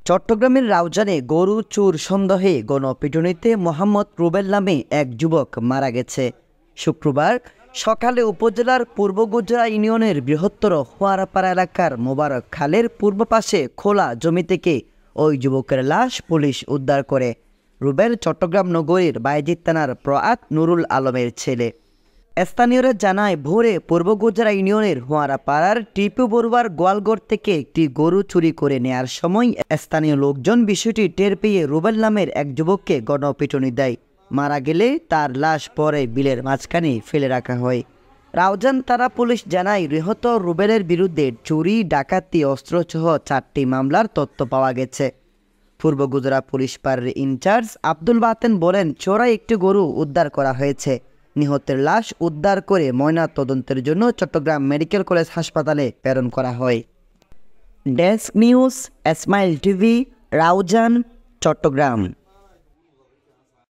চট্টগ্রামের রাউজানে গরু চোর সন্দেহে গণপিটুনিতে মোহাম্মদ রুবেল নামে এক যুবক মারা গেছে। শুক্রবার সকালে উপজেলার পূর্ব গুজরা ইউনিয়নের বৃহত্তর হোয়ারাপাড়া এলাকার মোবারক খালের পূর্ব পাশে খোলা জমি থেকে ওই যুবকের লাশ পুলিশ উদ্ধার করে। রুবেল চট্টগ্রাম নগরীর বায়েজিদ থানার প্রয়াত নুরুল আলমের ছেলে। স্থানীয়রা জানায়, ভোরে পূর্ব গুজরা ইউনিয়নের হোয়ারাপাড়ার টিপু বড়ুয়ার গোয়ালঘর থেকে একটি গরু চুরি করে নেয়ার সময় স্থানীয় লোকজন বিষয়টি টের পেয়ে রুবেল নামের এক যুবককে গণপিটুনি দেয়। মারা গেলে তার লাশ পরে বিলের মাঝখানে ফেলে রাখা হয়। রাউজান থানা পুলিশ জানায়, নিহত রুবেলের বিরুদ্ধে চুরি, ডাকাতি, অস্ত্রসহ 4টি মামলার তথ্য পাওয়া গেছে। পূর্ব গুজরা পুলিশ পাড়ার ইনচার্জ আব্দুল বাতেন বলেন, চোরাই একটি গরু উদ্ধার করা হয়েছে। নিহতের লাশ উদ্ধার করে ময়না তদন্তের জন্য চট্টগ্রাম মেডিকেল কলেজ হাসপাতালে প্রেরণ করা হয়। Desk news, Smile TV, Raozan, Chittagong.